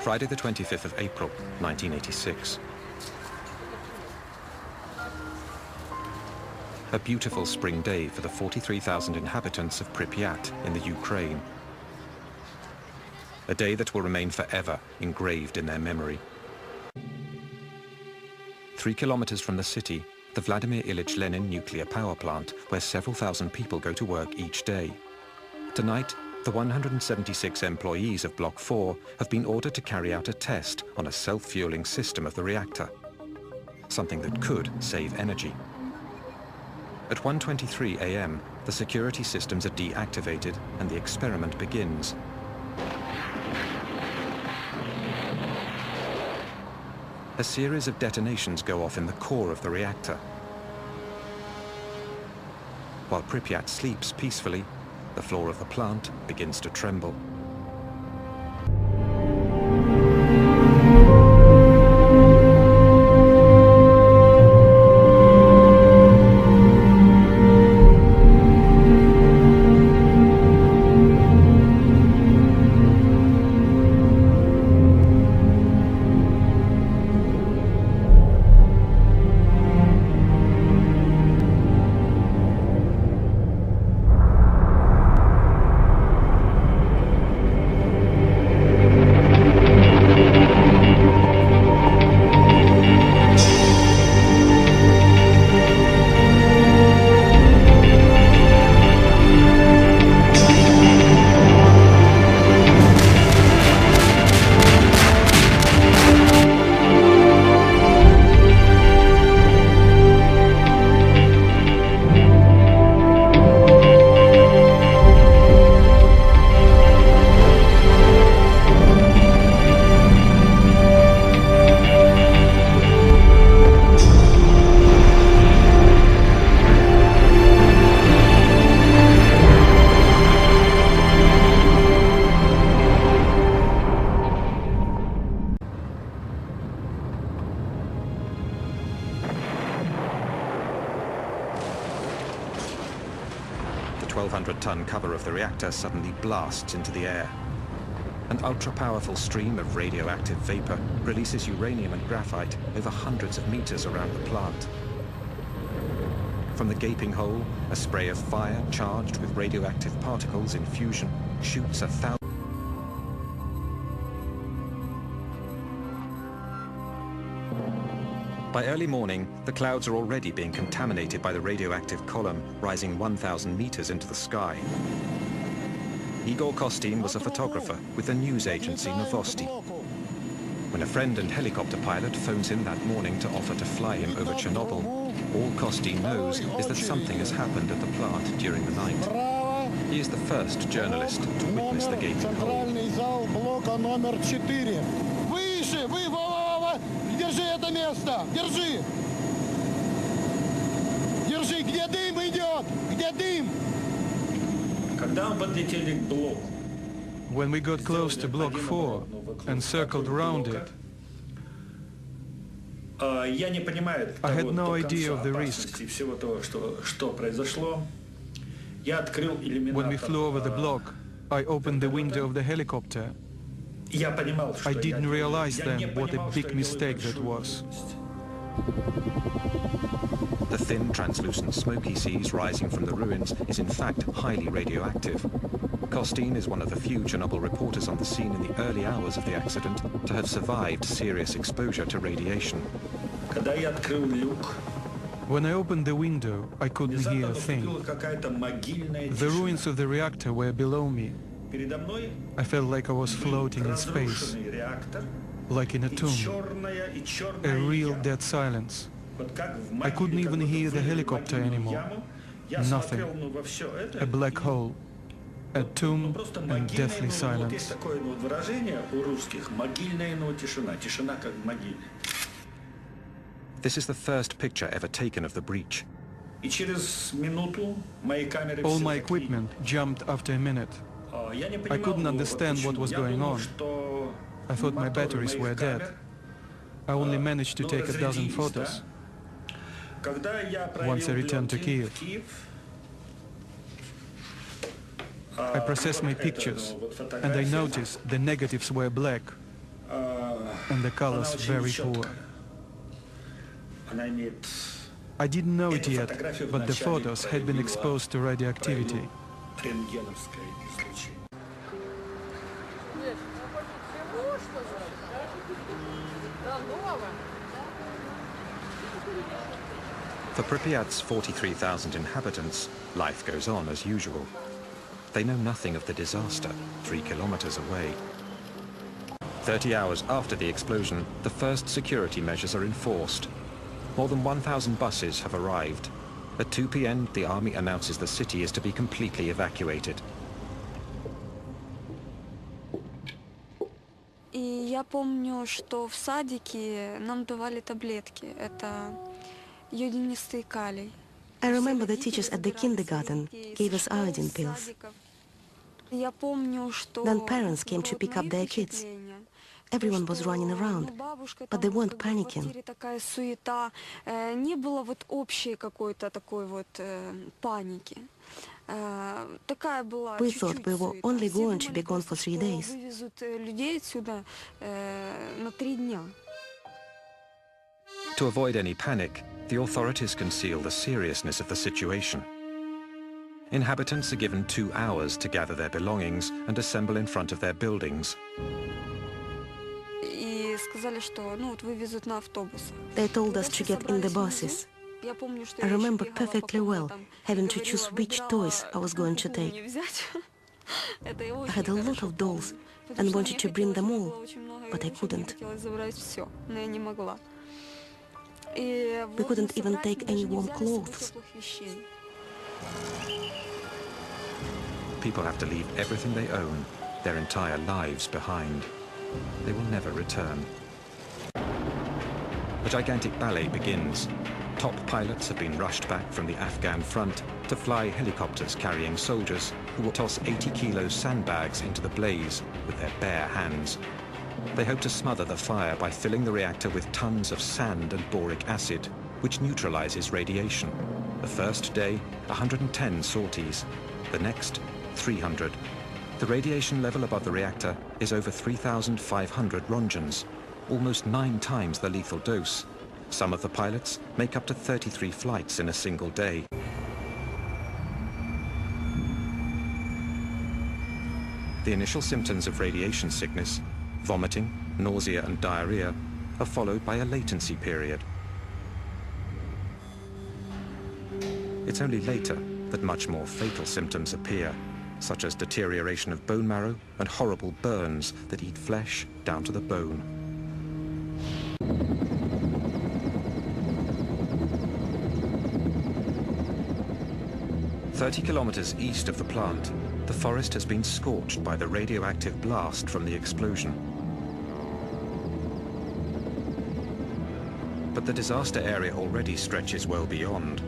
Friday the 25th of April, 1986. A beautiful spring day for the 43,000 inhabitants of Pripyat in the Ukraine. A day that will remain forever engraved in their memory. 3 kilometers from the city, the Vladimir Ilyich Lenin nuclear power plant, where several thousand people go to work each day. Tonight, the 176 employees of Block 4 have been ordered to carry out a test on a self-fueling system of the reactor. Something that could save energy. At 1:23 a.m., the security systems are deactivated and the experiment begins. A series of detonations go off in the core of the reactor. While Pripyat sleeps peacefully, the floor of the plant begins to tremble. The 1,200-ton cover of the reactor suddenly blasts into the air. An ultra-powerful stream of radioactive vapor releases uranium and graphite over hundreds of meters around the plant. From the gaping hole, a spray of fire charged with radioactive particles in fusion shoots 1,000. By early morning, the clouds are already being contaminated by the radioactive column, rising 1,000 meters into the sky. Igor Kostin was a photographer with the news agency Novosti. When a friend and helicopter pilot phones him that morning to offer to fly him over Chernobyl, all Kostin knows is that something has happened at the plant during the night. He is the first journalist to witness the gaping hole. Держи это место! Держи! Держи! Где дым идет? Где дым? Когда мы подлетели к блоку, when we got close to Block 4 and circled around it, я не понимаю I had no до idea of конца the risk. опасности всего того, что произошло. Я открыл иллюминатор. When we flew over the block, I opened the window of the helicopter. Я понимал, I что didn't realize я then не what a понимал, big что я mistake делаю that was. The thin, translucent smoke he sees rising from the ruins is in fact highly radioactive. Kostin is one of the few Chernobyl reporters on the scene in the early hours of the accident to have survived serious exposure to radiation. Когда я открыл люк, When I opened the window, I couldn't hear a thing. наступила какая-то могильная The тишина. ruins of the reactor were below me. Передо мной I felt like I was floating in space, разрушенный реактор, like in a и tomb, черная a real яма. dead silence. Вот как в I могиле, couldn't как even будто hear the вырыли helicopter могильную anymore. яму. Я Nothing. смотрел, во все это, A black и hole, a tomb просто and могильная, deathly вот есть silence. такое выражение у русских: могильная, тишина, тишина как в могиле. This is the first picture ever taken of the breach. И через минуту мои камеры All все my заклинило. equipment jumped after a minute. Я не I понимал, couldn't understand what почему. was Я going думал, on. что I thought my моторы batteries моих were dead. камер, I only managed to take a dozen разрядились, photos. да. Когда я Once I проявил returned to пленки Kiev, в Киев, I processed my вот это, pictures, вот and I фотография, noticed the negatives were black. and the colors very poor. I didn't know it yet, but the photos had been exposed to radioactivity. For Pripyat's 43,000 inhabitants, life goes on as usual. They know nothing of the disaster 3 kilometers away. 30 hours after the explosion, the first security measures are enforced. More than 1,000 buses have arrived. At 2 p.m., the army announces the city is to be completely evacuated. Я помню, что в садике нам давали таблетки. Это йодинистый калий. I remember the teachers at the kindergarten gave us iodine pills. Then parents came to pick up their kids. Everyone was running around, but they weren't panicking. Не было вот общей какой-то такой вот паники. We thought we were only going to be gone for 3 days. To avoid any panic, the authorities conceal the seriousness of the situation. Inhabitants are given 2 hours to gather their belongings and assemble in front of their buildings. They told us to get in the buses. I remember perfectly well having to choose which toys I was going to take. I had a lot of dolls and wanted to bring them all, but I couldn't. We couldn't even take any warm clothes. People have to leave everything they own, their entire lives behind. They will never return. A gigantic ballet begins. Top pilots have been rushed back from the Afghan front to fly helicopters carrying soldiers who will toss 80-kilo sandbags into the blaze with their bare hands. They hope to smother the fire by filling the reactor with tons of sand and boric acid, which neutralizes radiation. The first day, 110 sorties. The next, 300. The radiation level above the reactor is over 3,500 roentgens, almost 9 times the lethal dose. Some of the pilots make up to 33 flights in a single day. The initial symptoms of radiation sickness, vomiting, nausea and diarrhea, are followed by a latency period. It's only later that much more fatal symptoms appear, such as deterioration of bone marrow and horrible burns that eat flesh down to the bone. "30 kilometers east of the plant, the forest has been scorched by the radioactive blast from the explosion. But the disaster area already stretches well beyond.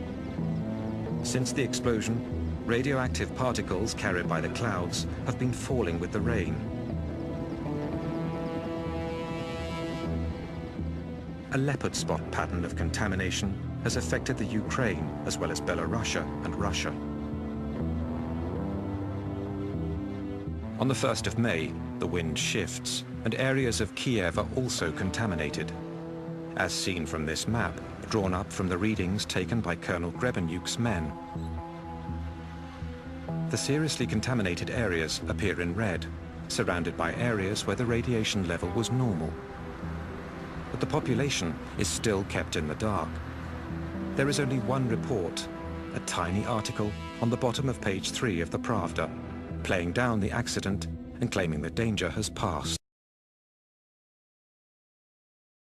Since the explosion, radioactive particles carried by the clouds have been falling with the rain. A leopard spot pattern of contamination has affected the Ukraine as well as Belarus and Russia. On the 1st of May, the wind shifts, and areas of Kiev are also contaminated. As seen from this map, drawn up from the readings taken by Colonel Grebenyuk's men. The seriously contaminated areas appear in red, surrounded by areas where the radiation level was normal. But the population is still kept in the dark. There is only one report, a tiny article on the bottom of page 3 of the Pravda, playing down the accident and claiming the danger has passed.